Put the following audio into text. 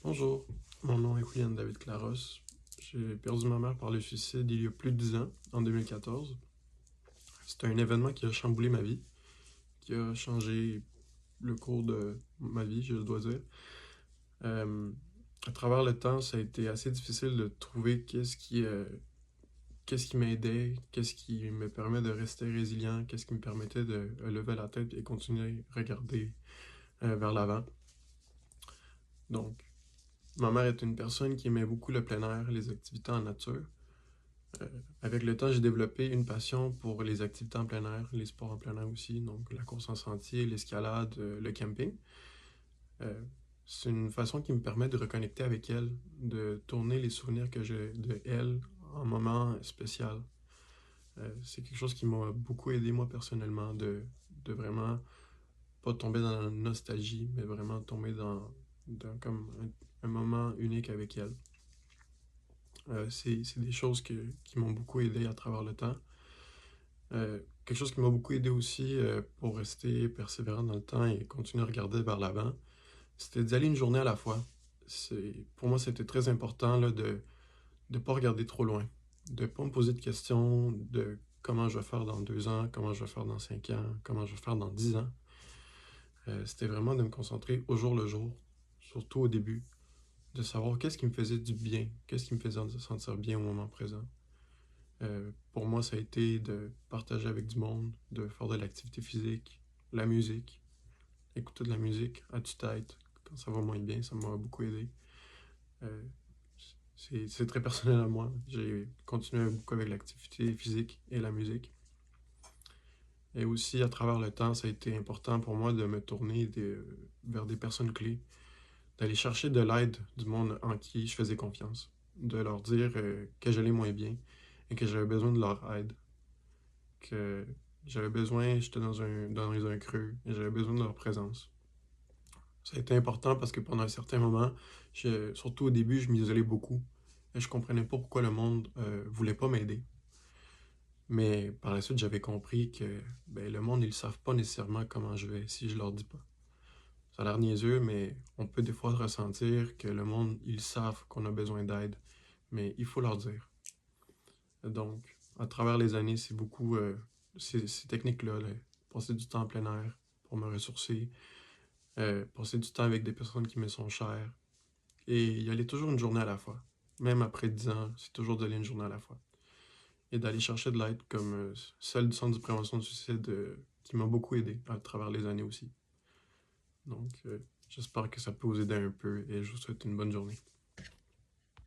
Bonjour, mon nom est William David Claros. J'ai perdu ma mère par le suicide il y a plus de 10 ans, en 2014. C'était un événement qui a chamboulé ma vie, qui a changé le cours de ma vie, je dois dire. Euh, à travers le temps, ça a été assez difficile de trouver qu'est-ce qui m'aidait, qu'est-ce qui me permet de rester résilient, qu'est-ce qui me permettait de lever la tête et continuer à regarder vers l'avant. Donc, ma mère est une personne qui aimait beaucoup le plein air, les activités en nature. Euh, Avec le temps, j'ai développé une passion pour les activités en plein air, les sports en plein air aussi, donc la course en sentier, l'escalade, le camping. Euh, c'est une façon qui me permet de reconnecter avec elle, de tourner les souvenirs que j'ai de elle en moments spéciaux. C'est quelque chose qui m'a beaucoup aidé moi personnellement, de vraiment pas tomber dans la nostalgie, mais vraiment tomber dans comme un moment unique avec elle. C'est des choses qui m'ont beaucoup aidé à travers le temps. Quelque chose qui m'a beaucoup aidé aussi pour rester persévérant dans le temps et continuer à regarder vers l'avant, c'était d'y aller une journée à la fois. Pour moi, c'était très important là, de ne pas regarder trop loin, de ne pas me poser de questions de comment je vais faire dans 2 ans, comment je vais faire dans 5 ans, comment je vais faire dans 10 ans. C'était vraiment de me concentrer au jour le jour, surtout au début, de savoir qu'est-ce qui me faisait du bien, qu'est-ce qui me faisait se sentir bien au moment présent. Pour moi, ça a été de partager avec du monde, de faire de l'activité physique, la musique, écouter de la musique à tue-tête quand ça va moins bien, ça m'a beaucoup aidé. Euh, c'est très personnel à moi. J'ai continué beaucoup avec l'activité physique et la musique. Et aussi, à travers le temps, ça a été important pour moi de me tourner vers des personnes clés, d'aller chercher de l'aide du monde en qui je faisais confiance, de leur dire que j'allais moins bien et que j'avais besoin de leur aide, que j'avais besoin, j'étais dans un creux et j'avais besoin de leur présence. Ça a été important parce que pendant un certain moment, surtout au début, je m'isolais beaucoup et je comprenais pas pourquoi le monde voulait pas m'aider. Mais par la suite, j'avais compris que ben, le monde, ils savent pas nécessairement comment je vais si je leur dis pas. Ça a l'air niaiseux, mais on peut des fois ressentir que le monde, ils savent qu'on a besoin d'aide, mais il faut leur dire. Donc, à travers les années, c'est beaucoup ces techniques-là, là, passer du temps en plein air pour me ressourcer, passer du temps avec des personnes qui me sont chères, et y aller toujours une journée à la fois. Même après 10 ans, c'est toujours d'aller une journée à la fois. Et d'aller chercher de l'aide comme celle du Centre de prévention du suicide qui m'a beaucoup aidé à travers les années aussi. Donc, j'espère que ça peut vous aider un peu et je vous souhaite une bonne journée.